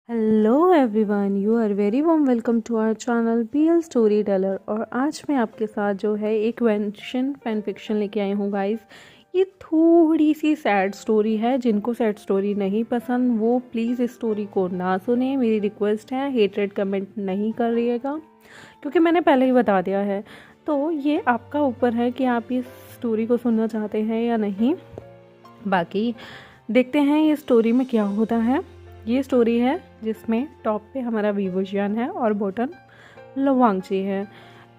Hello everyone, you are very warm welcome to our channel PL story teller. और आज मैं आपके साथ जो है एक फैन फिक्शन लेके आई हूँ गाइस। ये थोड़ी सी सैड स्टोरी है। जिनको सैड स्टोरी नहीं पसंद वो प्लीज़ इस स्टोरी को ना सुने, मेरी रिक्वेस्ट है। हेटरेड कमेंट नहीं कर रहिएगा क्योंकि मैंने पहले ही बता दिया है। तो ये आपका ऊपर है कि आप इस स्टोरी को सुनना चाहते हैं या नहीं। बाकी देखते हैं ये स्टोरी में क्या होता है। ये स्टोरी है जिसमें टॉप पे हमारा विवोजियन है और बॉटम लवांगची है।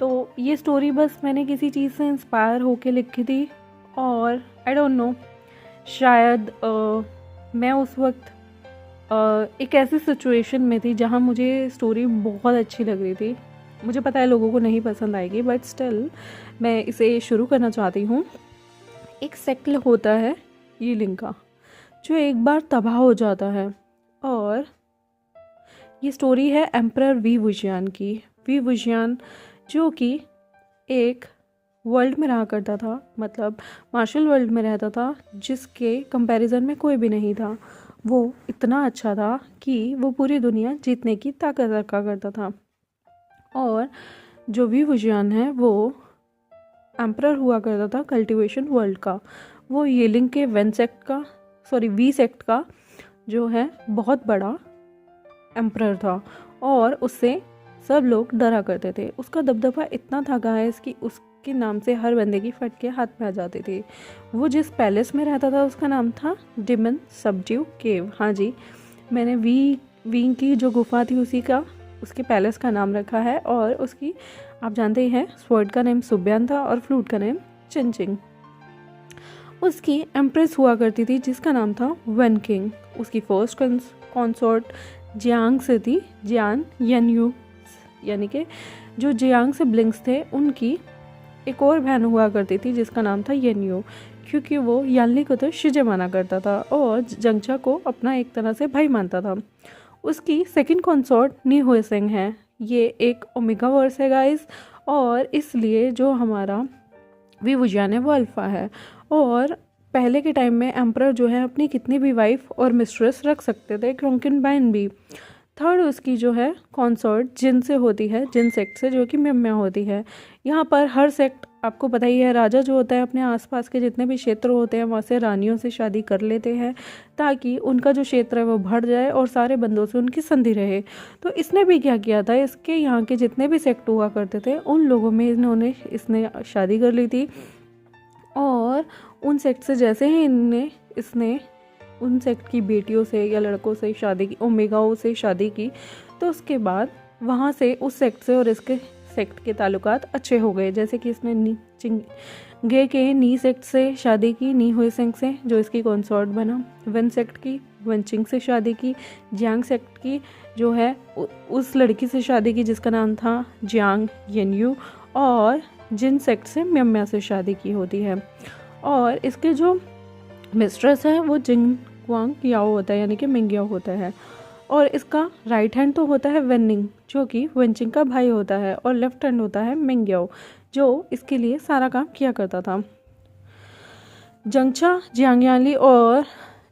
तो ये स्टोरी बस मैंने किसी चीज़ से इंस्पायर होके लिखी थी और आई डोंट नो, शायद मैं उस वक्त एक ऐसी सिचुएशन में थी जहाँ मुझे स्टोरी बहुत अच्छी लग रही थी। मुझे पता है लोगों को नहीं पसंद आएगी बट स्टिल मैं इसे शुरू करना चाहती हूँ। एक सेक्ट होता है यीलिंग का जो एक बार तबाह हो जाता है और ये स्टोरी है एम्परर वी वुजियान की। वी वुजियान जो कि एक वर्ल्ड में रहा करता था, मतलब मार्शल वर्ल्ड में रहता था, जिसके कंपैरिजन में कोई भी नहीं था। वो इतना अच्छा था कि वो पूरी दुनिया जीतने की ताकत रखा करता था। और जो वी वुजियान है वो एम्परर हुआ करता था कल्टीवेशन वर्ल्ड का। वो यीलिंग के वी सेक्ट का जो है बहुत बड़ा एम्परर था और उससे सब लोग डरा करते थे। उसका दबदबा इतना था गाइस कि उसके नाम से हर बंदे की फटके हाथ में आ जाती थी। वो जिस पैलेस में रहता था उसका नाम था डिमन सबड्यू केव। हाँ जी, मैंने वी की जो गुफा थी उसके पैलेस का नाम रखा है। और उसकी आप जानते ही हैं, स्वर्ड का नेम सुब्यान था और फ्लूट का नेम चिंचिंग। उसकी एम्प्रेस हुआ करती थी जिसका नाम था वन किंग। उसकी फर्स्ट कॉन्सोर्ट जियांग से थी, जियान यनयू, यानी कि जो जियांग से ब्लिंक्स थे उनकी एक और बहन हुआ करती थी जिसका नाम था यनयू, क्योंकि वो यानली को तो शिजे माना करता था और जंगचा को अपना एक तरह से भाई मानता था। उसकी सेकंड कॉन्सोर्ट नी हुए सिंह है। ये एक ओमेगा वर्स है गाइस, और इसलिए जो हमारा वी वुजियान है वो अल्फ़ा है। और पहले के टाइम में एम्परर जो है अपनी कितनी भी वाइफ और मिस्ट्रेस रख सकते थे, क्रॉन्किनबाइन भी। थर्ड उसकी जो है कॉन्सॉर्ट जिन से होती है, जिन सेक्ट से, जो कि म्या होती है। यहाँ पर हर सेक्ट आपको पता ही है, राजा जो होता है अपने आसपास के जितने भी क्षेत्र होते हैं वहाँ से रानियों से शादी कर लेते हैं ताकि उनका जो क्षेत्र है वो बढ़ जाए और सारे बंदों से उनकी संधि रहे। तो इसने भी क्या किया था, इसके यहाँ के जितने भी सेक्ट हुआ करते थे उन लोगों में इसने शादी कर ली थी। और उन सेक्ट से जैसे ही इसने उन सेक्ट की बेटियों से या लड़कों से शादी की, ओमेगाओं से शादी की, तो उसके बाद वहाँ से उस सेक्ट से और इसके सेक्ट के ताल्लुकात अच्छे हो गए। जैसे कि इसने गे के नी सेक्ट से शादी की, नी हुए सेंग से, जो इसकी कॉन्सॉर्ट बना। वन सेक्ट की वनचिंग से शादी की। जियांग सेक्ट की जो है उस लड़की से शादी की जिसका नाम था जियांग यनयू। और जिन सेक्ट से म्या से शादी की होती है। और इसके जो मिस्ट्रेस है वो जिंग क्वांग याओ होता है, यानी कि मिंगयाओ होता है। और इसका राइट हैंड तो होता है वेनिंग, जो कि वेनचिंग का भाई होता है, और लेफ्ट हैंड होता है मिंगयाओ, जो इसके लिए सारा काम किया करता था। जंगचा, जियांगयाली और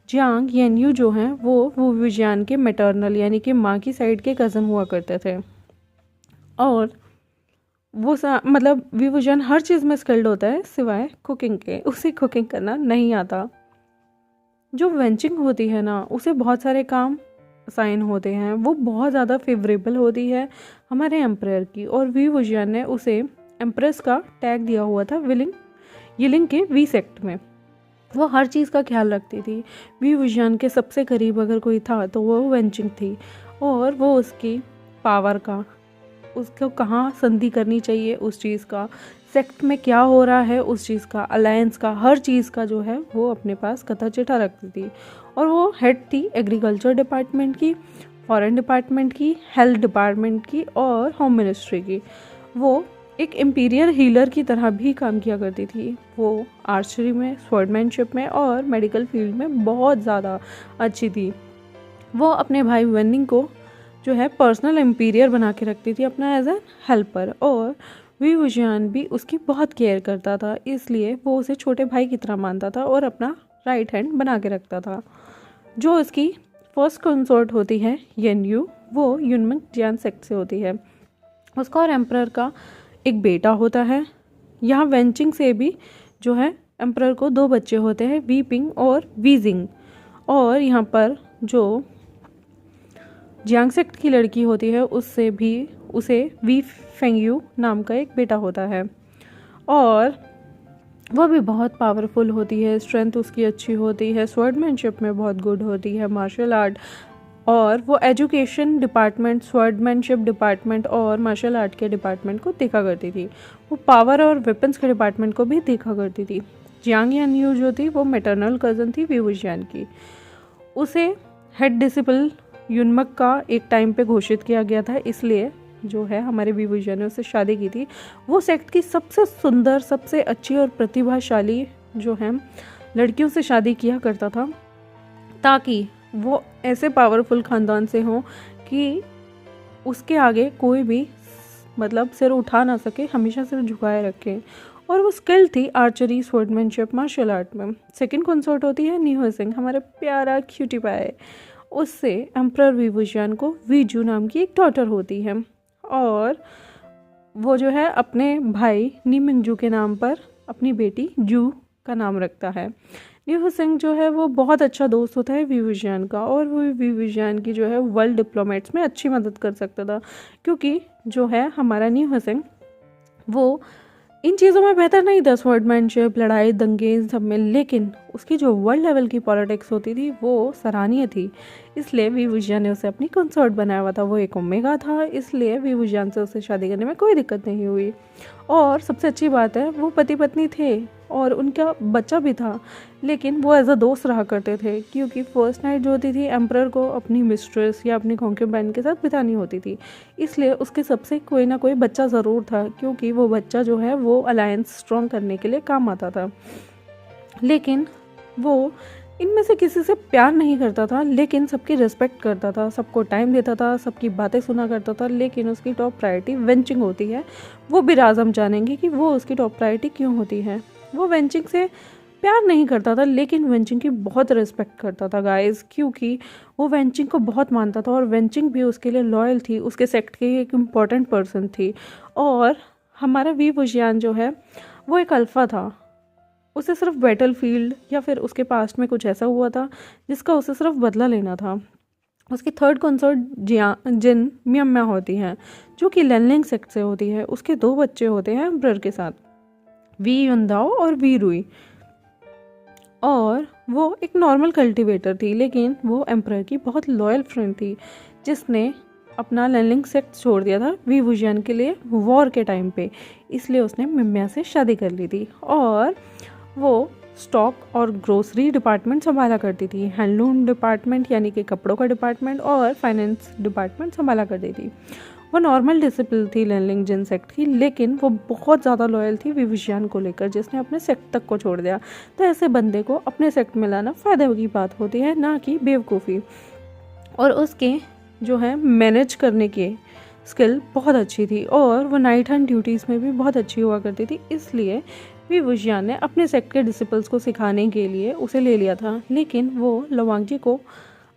जियांग येनयू जो हैं वो विजियान के मैटरनल यानी कि माँ की साइड के कज़न हुआ करते थे। और वो मतलब विवुजन हर चीज़ में स्किल्ड होता है सिवाय कुकिंग के। उसे कुकिंग करना नहीं आता। जो वेंचिंग होती है ना, उसे बहुत सारे काम असाइन होते हैं, वो बहुत ज़्यादा फेवरेबल होती है हमारे एम्परर की। और वी वुजियान ने उसे एम्प्रेस का टैग दिया हुआ था यिलिंग के वी सेक्ट में। वो हर चीज़ का ख्याल रखती थी। वी वुजियान के सबसे करीब अगर कोई था तो वो वेंचिंग थी, और वो उसकी पावर का, उसको कहाँ संधि करनी चाहिए उस चीज़ का, सेक्ट में क्या हो रहा है उस चीज़ का, अलायंस का, हर चीज़ का जो है वो अपने पास कथा चिठा रखती थी। और वो हेड थी एग्रीकल्चर डिपार्टमेंट की, फॉरेन डिपार्टमेंट की, हेल्थ डिपार्टमेंट की और होम मिनिस्ट्री की। वो एक इम्पीरियल हीलर की तरह भी काम किया करती थी। वो आर्चरी में, स्वॉर्डमैनशिप में और मेडिकल फील्ड में बहुत ज़्यादा अच्छी थी। वो अपने भाई वेनिंग को जो है पर्सनल एम्पीरियर बना के रखती थी अपना एज ए हेल्पर। और वी वुजियान भी उसकी बहुत केयर करता था, इसलिए वो उसे छोटे भाई की तरह मानता था और अपना राइट हैंड बना के रखता था। जो उसकी फर्स्ट कंसोर्ट होती है येन्यू, वो यूनमंग जियान सेक्ट से होती है। उसका और एम्परर का एक बेटा होता है। यहाँ वेंचिंग से भी जो है एम्परर को 2 बच्चे होते हैं, वी पिंग और वी जिंग। और यहाँ पर जो जियांग सेक्ट की लड़की होती है उसे वी फेंगयू नाम का एक बेटा होता है और वो भी बहुत पावरफुल होती है, स्ट्रेंथ उसकी अच्छी होती है, स्वॉर्डमैनशिप में बहुत गुड होती है, मार्शल आर्ट, और वो एजुकेशन डिपार्टमेंट, स्वॉर्डमैनशिप डिपार्टमेंट और मार्शल आर्ट के डिपार्टमेंट को देखा करती थी। वो पावर और वेपन्स के डिपार्टमेंट को भी देखा करती थी। जियांग यान्यू जो थी वो मैटरनल कज़न थी वी वुजियान की। उसे हेड डिसिपल यूनमक का एक टाइम पे घोषित किया गया था, इसलिए जो है हमारे वी वुजियान ने उससे शादी की थी। वो सेक्ट की सबसे सुंदर, सबसे अच्छी और प्रतिभाशाली जो है लड़कियों से शादी किया करता था, ताकि वो ऐसे पावरफुल ख़ानदान से हों कि उसके आगे कोई भी मतलब सिर उठा ना सके, हमेशा सिर झुकाए रखे। और वो स्किल थी आर्चरी, स्वॉर्डमैनशिप, मार्शल आर्ट में। सेकंड कंसोर्ट होती है नी हुइसिंग, हमारा प्यारा क्यूटी पाए। उससे एम्परर वी वुजियान को वी जू नाम की एक डॉटर होती है और वो जो है अपने भाई नी मिंगजू के नाम पर अपनी बेटी जू का नाम रखता है। नी हुइसिंग जो है वो बहुत अच्छा दोस्त होता है वी वुजियान का और वो वी वुजियान की जो है वर्ल्ड डिप्लोमेट्स में अच्छी मदद कर सकता था, क्योंकि जो है हमारा नी हुइसिंग वो इन चीज़ों में बेहतर नहीं था, स्वॉर्डमैनशिप, लड़ाई, दंगे, सब में, लेकिन उसकी जो वर्ल्ड लेवल की पॉलिटिक्स होती थी वो सराहनीय थी। इसलिए वी वुजियान ने उसे अपनी कंसोर्ट बनाया हुआ था। वो एक ओमेगा था, इसलिए वी वुजियान से उसे शादी करने में कोई दिक्कत नहीं हुई। और सबसे अच्छी बात है वो पति पत्नी थे और उनका बच्चा भी था, लेकिन वो एज अ दोस्त रहा करते थे, क्योंकि फर्स्ट नाइट जो होती थी एम्परर को अपनी मिस्ट्रेस या अपनी कॉन्क्यूबाइन के साथ बितानी होती थी, इसलिए उसके सबसे कोई ना कोई बच्चा ज़रूर था, क्योंकि वो बच्चा जो है वो अलायंस स्ट्रॉन्ग करने के लिए काम आता था। लेकिन वो इनमें से किसी से प्यार नहीं करता था, लेकिन सबकी रिस्पेक्ट करता था, सबको टाइम देता था, सबकी बातें सुना करता था। लेकिन उसकी टॉप प्रायोरिटी वेंचिंग होती है। वो भी राज हम जानेंगे कि वो उसकी टॉप प्रायोरिटी क्यों होती है। वो वेंचिंग से प्यार नहीं करता था, लेकिन वेंचिंग की बहुत रिस्पेक्ट करता था गाइस, क्योंकि वो वेंचिंग को बहुत मानता था और वेंचिंग भी उसके लिए लॉयल थी, उसके सेक्ट की एक इम्पॉर्टेंट पर्सन थी। और हमारा वी वुजियान जो है वो एक अल्फ़ा था। उसे सिर्फ बैटल फील्ड या फिर उसके पास्ट में कुछ ऐसा हुआ था जिसका उसे सिर्फ बदला लेना था। उसकी थर्ड कंसोर्ट जिन म्यामा होती हैं, जो कि लैनलिंग सेक्ट से होती है। उसके 2 बच्चे होते हैं एम्परर के साथ, वी युनदाओ और वी रुई। और वो एक नॉर्मल कल्टीवेटर थी, लेकिन वो एम्परर की बहुत लॉयल फ्रेंड थी, जिसने अपना लैनलिंग सेक्ट छोड़ दिया था वी वुजियान के लिए वॉर के टाइम पे। इसलिए उसने मिम्या से शादी कर ली थी और वो स्टॉक और ग्रोसरी डिपार्टमेंट संभाला करती थी, हैंडलूम डिपार्टमेंट यानी कि कपड़ों का डिपार्टमेंट और फाइनेंस डिपार्टमेंट संभाला करती थी। वो नॉर्मल डिसिपल थी लैनलिंग जिन सेक्ट की, लेकिन वो बहुत ज़्यादा लॉयल थी वी वुजियान को लेकर, जिसने अपने सेक्ट तक को छोड़ दिया। तो ऐसे बंदे को अपने सेक्ट में लाना फ़ायदे की बात होती है, ना कि बेवकूफ़ी। और उसके जो है मैनेज करने की स्किल बहुत अच्छी थी और वो नाइट हैंड ड्यूटीज़ में भी बहुत अच्छी हुआ करती थी। इसलिए वी वुजियान ने अपने सेक्ट के डिसिपल्स को सिखाने के लिए उसे ले लिया था। लेकिन वो लवांगजी को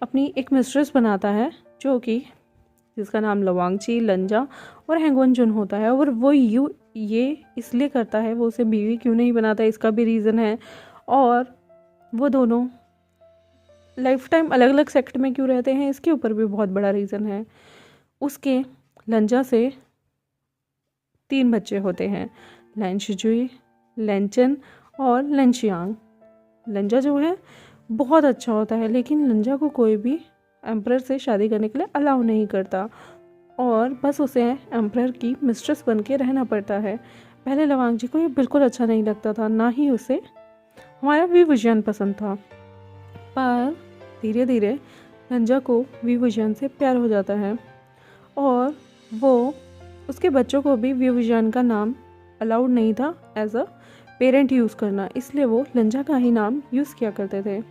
अपनी एक मिस्ट्रेस बनाता है, जो कि जिसका नाम लवांगची, लंजा और हैंगवनजुन होता है। और वो ये इसलिए करता है, वो उसे बीवी क्यों नहीं बनाता इसका भी रीज़न है। और वो दोनों लाइफ टाइम अलग अलग सेक्ट में क्यों रहते हैं, इसके ऊपर भी बहुत बड़ा रीज़न है। उसके लंजा से 3 बच्चे होते हैं, लैनशिजुई, लैनचन और लैनशियांग। लंजा जो है बहुत अच्छा होता है, लेकिन लंजा को कोई भी एम्परर से शादी करने के लिए अलाउ नहीं करता और बस उसे एम्परर की मिस्ट्रेस बन के रहना पड़ता है। पहले लवांगजी को ये बिल्कुल अच्छा नहीं लगता था, ना ही उसे हमारा वी वुजियान पसंद था। पर धीरे धीरे लंजा को वी वुजियान से प्यार हो जाता है और वो उसके बच्चों को भी वी वुजियान का नाम अलाउड नहीं था एज अ पेरेंट यूज़ करना, इसलिए वो लंजा का ही नाम यूज़ किया करते थे।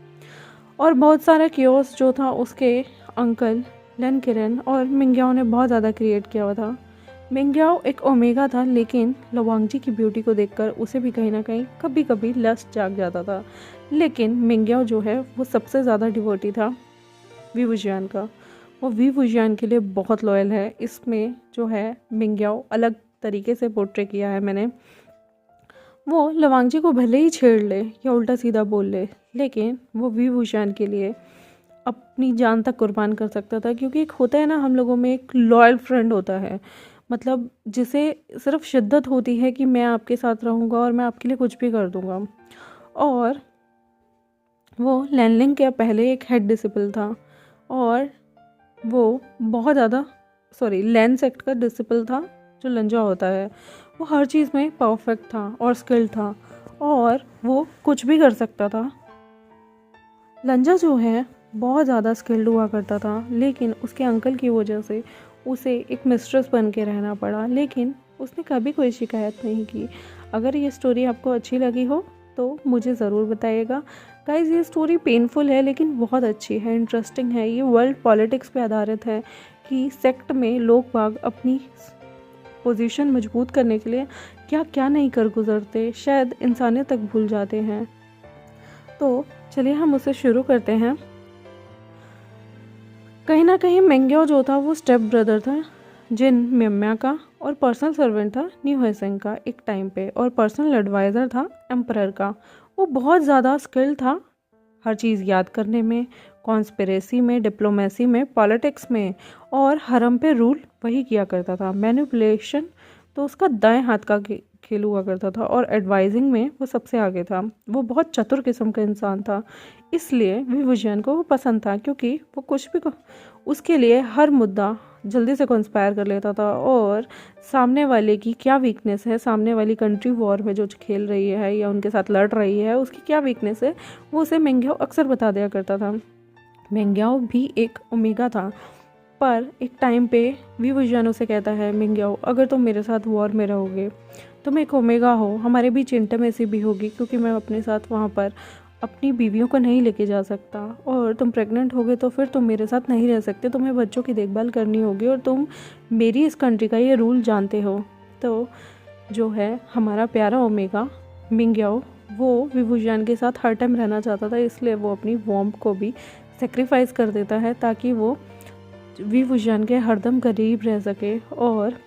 और बहुत सारा क्योस जो था उसके अंकल लन किरन और मिंग्याओ ने बहुत ज़्यादा क्रिएट किया हुआ था। मिंग्याओ एक ओमेगा था, लेकिन लवांगजी की ब्यूटी को देखकर उसे भी कहीं ना कहीं कभी कभी लस्ट जाग जाता था। लेकिन मिंग्याओ जो है वो सबसे ज़्यादा डिवोटी था वी वुजियान का। वो वी वुजियान के लिए बहुत लॉयल है। इसमें जो है मिंग्याओ अलग तरीके से पोर्ट्रे किया है मैंने। वो लवांगजी को भले ही छेड़ ले या उल्टा सीधा बोल ले, लेकिन वो वी वुजियान के लिए अपनी जान तक कुर्बान कर सकता था। क्योंकि एक होता है ना, हम लोगों में एक लॉयल फ्रेंड होता है, मतलब जिसे सिर्फ शिद्दत होती है कि मैं आपके साथ रहूँगा और मैं आपके लिए कुछ भी कर दूँगा। और वो लैनलिंग के पहले एक हेड डिसिपल था और वो बहुत ज़्यादा लैन सेक्ट का डिसिपल था जो लंजा होता है। वो हर चीज़ में परफेक्ट था और स्किल्ड था और वो कुछ भी कर सकता था। लंजा जो है बहुत ज़्यादा स्किल्ड हुआ करता था, लेकिन उसके अंकल की वजह से उसे एक मिस्ट्रेस बन के रहना पड़ा, लेकिन उसने कभी कोई शिकायत नहीं की। अगर ये स्टोरी आपको अच्छी लगी हो तो मुझे ज़रूर बताइएगा। गाइस, ये स्टोरी पेनफुल है लेकिन बहुत अच्छी है, इंटरेस्टिंग है। ये वर्ल्ड पॉलिटिक्स पे आधारित है कि सेक्ट में लोग बाग अपनी पोजीशन मजबूत करने के लिए क्या क्या नहीं कर गुजरते, शायद इंसानियत तक भूल जाते हैं। तो चलिए हम उसे शुरू करते हैं। कहीं ना कहीं मिंग्याओ जो था वो स्टेप ब्रदर था जिन मिम्या का और पर्सनल सर्वेंट था न्यू हेसेंग का एक टाइम पे, और पर्सनल एडवाइज़र था एम्परर का। वो बहुत ज़्यादा स्किल्ड था हर चीज़ याद करने में, कॉन्स्पिरेसी में, डिप्लोमेसी में, पॉलिटिक्स में, और हरम पे रूल वही किया करता था। मैनिपुलेशन तो उसका दाएं हाथ का खेल हुआ करता था और एडवाइजिंग में वो सबसे आगे था। वो बहुत चतुर किस्म का इंसान था, इसलिए वी वुजियान को वो पसंद था, क्योंकि वो कुछ भी उसके लिए हर मुद्दा जल्दी से कंस्पायर कर लेता था और सामने वाले की क्या वीकनेस है, सामने वाली कंट्री वॉर में जो खेल रही है या उनके साथ लड़ रही है उसकी क्या वीकनेस है, वो उसे मिंग्याओ अक्सर बता दिया करता था। मिंग्याओ भी एक ओमेगा था, पर एक टाइम पे वी वुजियान उसे कहता है, मिंग्याओ अगर तुम मेरे साथ वॉर में रहोगे, तुम एक ओमेगा हो, हमारे बीच इंटीमेसी भी होगी, क्योंकि मैं अपने साथ वहाँ पर अपनी बीवियों को नहीं लेके जा सकता, और तुम प्रेग्नेंट होगे तो फिर तुम मेरे साथ नहीं रह सकते, तुम्हें बच्चों की देखभाल करनी होगी, और तुम मेरी इस कंट्री का ये रूल जानते हो। तो जो है हमारा प्यारा ओमेगा मिंग्याओ, वो वी वुजियान के साथ हर टाइम रहना चाहता था, इसलिए वो अपनी वॉर्म को भी सेक्रीफाइस कर देता है ताकि वो वी वुजियान के हरदम करीब रह सके और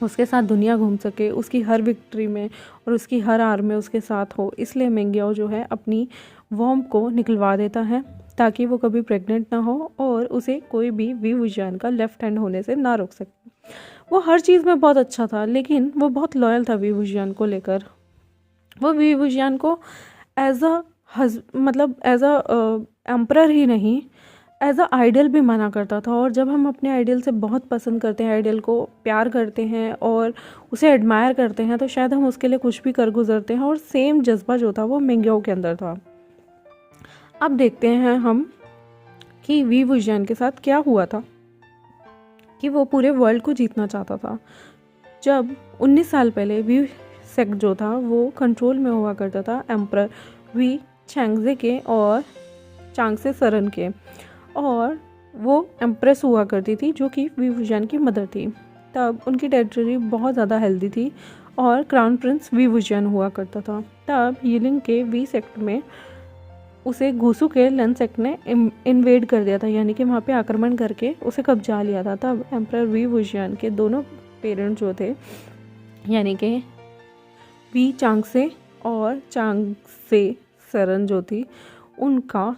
उसके साथ दुनिया घूम सके, उसकी हर विक्ट्री में और उसकी हर हार में उसके साथ हो। इसलिए मिंग्याओ जो है अपनी वॉर्म को निकलवा देता है ताकि वो कभी प्रेग्नेंट ना हो और उसे कोई भी वी वुजियान का लेफ्ट हैंड होने से ना रोक सके। वो हर चीज़ में बहुत अच्छा था, लेकिन वो बहुत लॉयल था वी वुजियान को लेकर। वो वी वुजियान को एज अ एम्परर ही नहीं, एज अ आइडल भी माना करता था। और जब हम अपने आइडल से बहुत पसंद करते हैं, आइडल को प्यार करते हैं और उसे एडमायर करते हैं, तो शायद हम उसके लिए कुछ भी कर गुजरते हैं, और सेम जज्बा जो था वो मिंग्याओ के अंदर था। अब देखते हैं हम कि वी वुजियान के साथ क्या हुआ था कि वो पूरे वर्ल्ड को जीतना चाहता था। जब 19 साल पहले वी सेक्ट जो था वो कंट्रोल में हुआ करता था एम्परर वी चैंगजे के और चांगसे सरन के, और वो एम्प्रेस हुआ करती थी जो कि वी वुजियान की मदर थी। तब उनकी टेरिटरी बहुत ज़्यादा हेल्दी थी और क्राउन प्रिंस वी वुजियान हुआ करता था। तब यिलिंग के वी सेक्ट में उसे घूसू के लन सेक्ट ने इन्वेड कर दिया था, यानी कि वहाँ पे आक्रमण करके उसे कब्जा लिया था। तब एम्परर वी वुजियान के दोनों पेरेंट्स जो थे, यानी कि वी चांगसे और चांगसे सरन जो थी, उनका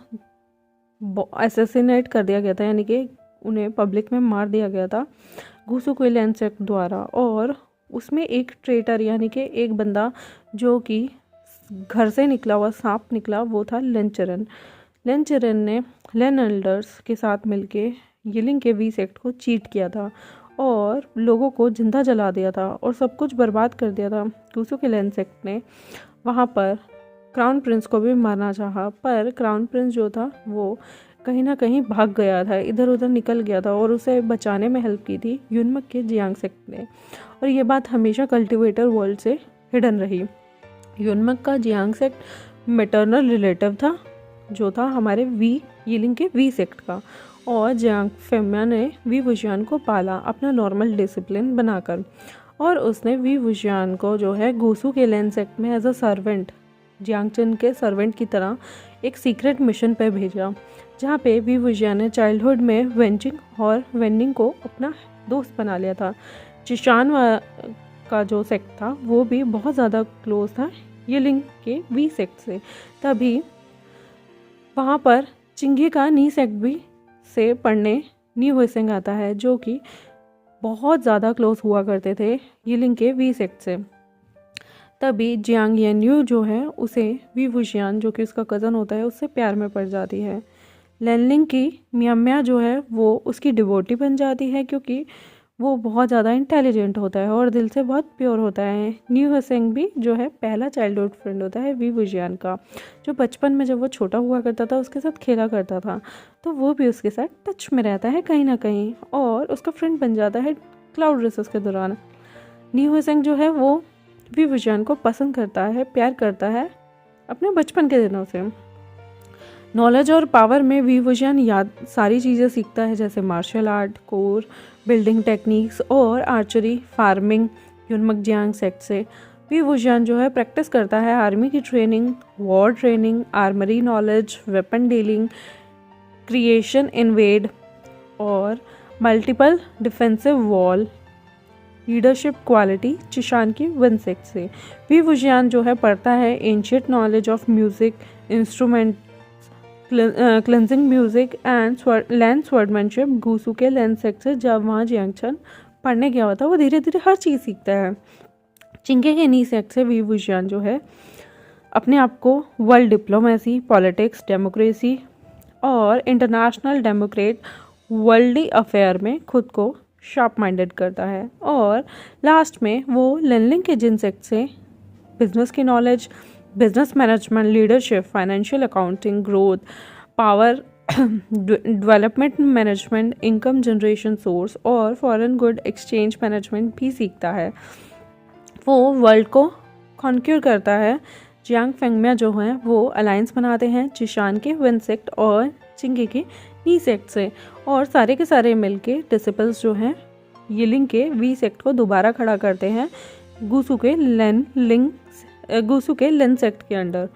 असैसिनेट कर दिया गया था, यानी कि उन्हें पब्लिक में मार दिया गया था घूसू के लन सेक्ट द्वारा। और उसमें एक ट्रेटर, यानी कि एक बंदा जो कि घर से निकला हुआ सांप निकला, वो था लेंचरन। लेंचरन ने लेन एल्डर्स के साथ मिलके यिलिंग के वी सेक्ट को चीट किया था और लोगों को जिंदा जला दिया था और सब कुछ बर्बाद कर दिया था। घूसू के लेन सेक्ट ने वहाँ पर क्राउन प्रिंस को भी मारना चाहा, पर क्राउन प्रिंस जो था वो कहीं ना कहीं भाग गया था, इधर उधर निकल गया था, और उसे बचाने में हेल्प की थी यूनमक के जियांग सेक्ट ने। और ये बात हमेशा कल्टिवेटर वर्ल्ड से हिडन रही। यूनमक का जियांग सेक्ट मैटरनल रिलेटिव था, जो था हमारे वी यिलिंग के वी सेक्ट का, और जियांग फेम्या ने वी वुजियान को पाला अपना नॉर्मल डिसिप्लिन बनाकर, और उसने वी वुजियान को जो है घूसू के लेन सेक्ट में एज अ सर्वेंट, जियांगचन के सर्वेंट की तरह एक सीक्रेट मिशन पर भेजा, जहाँ पे वी वुजियान ने चाइल्डहुड में वेंजिंग और वेंडिंग को अपना दोस्त बना लिया था। जिशान का जो सेक्ट था वो भी बहुत ज़्यादा क्लोज था यिलिंग के वी सेक्ट से। तभी वहाँ पर चिंगी का नी सेक्ट भी से पढ़ने नी हुइसेंग आता है, जो कि बहुत ज़्यादा क्लोज हुआ करते थे यिलिंग के वी सेक्ट से। तभी जियांग येन्यू जो है उसे वी वुजियान, जो कि उसका कज़न होता है, उससे प्यार में पड़ जाती है। लैनलिंग की मियाम्या जो है वो उसकी डिवोटी बन जाती है, क्योंकि वो बहुत ज़्यादा इंटेलिजेंट होता है और दिल से बहुत प्योर होता है। न्यू हसेंग भी जो है पहला चाइल्डहुड फ्रेंड होता है वी वुजियान का, जो बचपन में जब वो छोटा हुआ करता था उसके साथ खेला करता था, तो वो भी उसके साथ टच में रहता है कहीं ना कहीं और उसका फ्रेंड बन जाता है क्लाउड रेसेस के दौरान। न्यू हसेंग जो है वो वी वुजियान को पसंद करता है, प्यार करता है अपने बचपन के दिनों से। नॉलेज और पावर में वी वुजियान याद सारी चीज़ें सीखता है, जैसे martial art, core, building techniques और archery, farming Yunmeng Jiang sect से। वी वुजियान जो है प्रैक्टिस करता है आर्मी की training, war training, armoury knowledge, weapon dealing, creation invade और multiple defensive wall leadership quality Qishan की वन सेक्ट से। वी वुजियान जो है पढ़ता है ancient knowledge of music, instrument, cleansing music and Lan swordsmanship Gusu के Lan sect से। जब वहाँ जियांगचन पढ़ने गया होता है वो धीरे धीरे हर चीज़ सीखता है। चिंगे के नी सेक्ट से वी वुजियान जो है अपने आप को वर्ल्ड डिप्लोमेसी, पॉलिटिक्स, डेमोक्रेसी और इंटरनेशनल डेमोक्रेट वर्ल्डी अफेयर में खुद को शार्प माइंडेड करता है। और लास्ट में वो लैनलिंग के जिन सेक्ट से बिजनेस की knowledge, business management, leadership, financial accounting, growth, power, development management, income generation source और फॉरेन गुड एक्सचेंज मैनेजमेंट भी सीखता है। वो वर्ल्ड को कॉन्क्यूर करता है। जियांग फेंगमिया जो हैं वो अलायंस बनाते हैं जिशान के वन सेक्ट और चिंगे के नी सेक्ट से, और सारे के सारे मिलके डिसिपल्स जो हैं यिलिंग के वी सेक्ट को दोबारा खड़ा करते हैं गूसू के लेन सेक्ट के अंडर।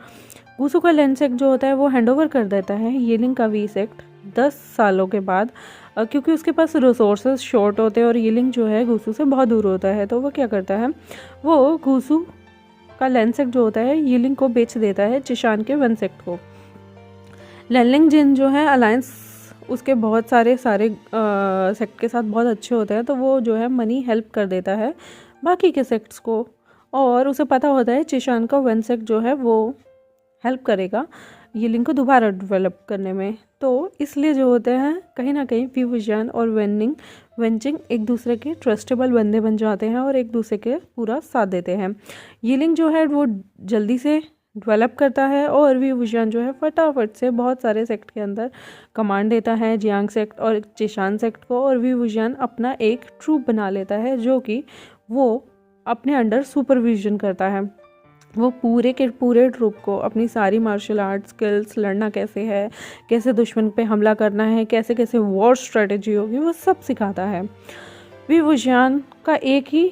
गूसू का लेन सेक्ट जो होता है वो हैंडओवर कर देता है यिलिंग का वी सेक्ट 10 सालों के बाद, क्योंकि उसके पास रिसोर्सेज शॉर्ट होते हैं और यिलिंग जो है गूसू से बहुत दूर होता है। तो वो क्या करता है, वो गूसू का लेन सेक्ट जो होता है यिलिंग को बेच देता है जिशान के वन सेक्ट को। लैनलिंग जिन जो है अलायंस उसके बहुत सारे सेक्ट के साथ बहुत अच्छे होते हैं, तो वो जो है मनी हेल्प कर देता है बाकी के सेक्ट्स को, और उसे पता होता है जिशान का वन सेक्ट जो है वो हेल्प करेगा यिलिंग को दोबारा डेवलप करने में। तो इसलिए जो होते हैं कहीं ना कहीं वी वुजियान और वेंजिंग एक दूसरे के ट्रस्टेबल बंदे बन जाते हैं और एक दूसरे के पूरा साथ देते हैं। यिलिंग जो है वो जल्दी से डेवलप करता है और वी वुजियान जो है फटाफट से बहुत सारे सेक्ट के अंदर कमांड देता है जियांग सेक्ट और जिशान सेक्ट को, और वी वुजियान अपना एक ट्रूप बना लेता है जो कि वो अपने अंडर सुपरविजन करता है। वो पूरे के पूरे ट्रूप को अपनी सारी मार्शल आर्ट स्किल्स, लड़ना कैसे है, कैसे दुश्मन पे हमला करना है, कैसे कैसे वॉर स्ट्रेटजी होगी, वो सब सिखाता है। वी वुजियान का एक ही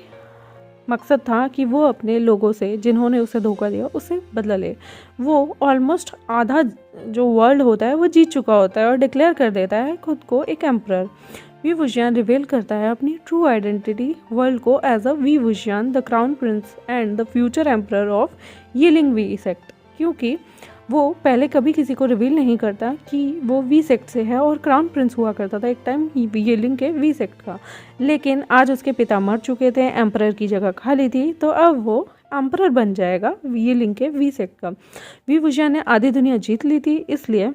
मकसद था कि वो अपने लोगों से जिन्होंने उसे धोखा दिया उससे बदला ले। वो ऑलमोस्ट आधा जो वर्ल्ड होता है वो जीत चुका होता है और डिक्लेयर कर देता है खुद को एक एम्परर। वी वुजियान रिवील करता है अपनी ट्रू आइडेंटिटी वर्ल्ड को as a Wei Wuxian, the crown prince and the future emperor of Yiling Wei sect, क्योंकि वो पहले कभी किसी को रिवील नहीं करता कि वो वी सेक्ट से है और क्राउन प्रिंस हुआ करता था एक टाइम यिलिंग के वी सेक्ट का। लेकिन आज उसके पिता मर चुके थे, एम्परर की जगह खाली थी, तो अब वो एम्परर बन जाएगा यिलिंग के वी सेक्ट का। वी वुजियान ने आधी दुनिया जीत ली थी, इसलिए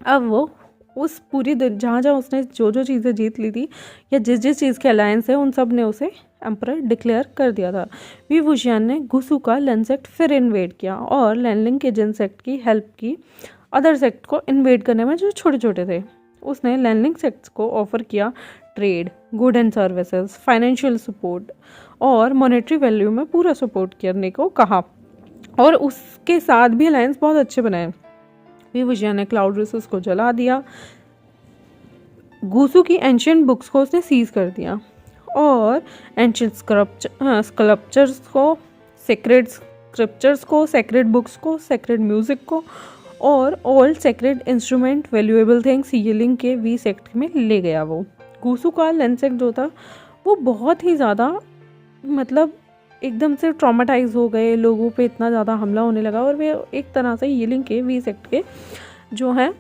अब वो उस पूरी जहाँ जहाँ उसने जो जो चीज़ें जीत ली थी या जिस जिस चीज़ के अलायंस है उन सब ने उसे एम्परर डिक्लेयर कर दिया था। वी वुजियान ने गूसू का लेन सेक्ट फिर इन्वेड किया और लैनलिंग के जिन सेक्ट की हेल्प की अदर सेक्ट को इन्वेड करने में जो छोटे छोटे थे। उसने लैनलिंग सेक्ट्स को ऑफर किया trade, good and services, financial support और मॉनेटरी वैल्यू में पूरा सपोर्ट करने को कहा, और उसके साथ भी अलायंस बहुत अच्छे बनाए। वी वुजियान ने क्लाउड रेसेस को जला दिया, गूसू की एंशिएंट बुक्स को उसने सीज कर दिया और एंशिएंट स्कल्पचर्स को, सेक्रेड स्क्रिप्चर्स को, सेक्रेड बुक्स को, सेक्रेड म्यूज़िक को और all sacred instrument valuable things Yiling के वी सेक्ट में ले गया। वो गुसु का लेंसेक जो था वो बहुत ही ज़्यादा मतलब एकदम से ट्रॉमाटाइज हो गए, लोगों पे इतना ज़्यादा हमला होने लगा और वे एक तरह से यिलिंग के वी सेक्ट के जो है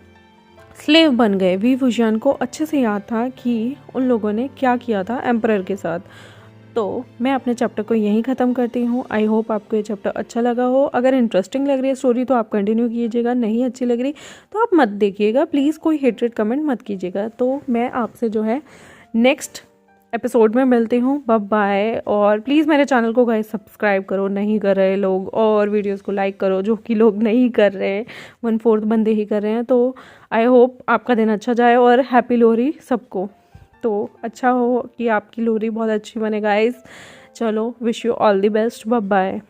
स्लेव बन गए। वी फुजियान को अच्छे से याद था कि उन लोगों ने क्या किया था एम्परर के साथ। तो मैं अपने चैप्टर को यहीं ख़त्म करती हूँ। आई होप आपको ये चैप्टर अच्छा लगा हो। अगर इंटरेस्टिंग लग रही है स्टोरी तो आप कंटिन्यू कीजिएगा, नहीं अच्छी लग रही तो आप मत देखिएगा, प्लीज़ कोई हेटेड कमेंट मत कीजिएगा। तो मैं आपसे जो है नेक्स्ट एपिसोड में मिलती हूँ। Bye bye. और प्लीज़ मेरे चैनल को गाइस सब्सक्राइब करो, नहीं कर रहे लोग, और वीडियोस को लाइक करो जो कि लोग नहीं कर रहे, 1/4 बंदे ही कर रहे हैं। तो आई होप आपका दिन अच्छा जाए और हैप्पी लोहरी सबको। तो अच्छा हो कि आपकी लोहरी बहुत अच्छी बने गाइस। चलो, wish you all the best. Bye bye.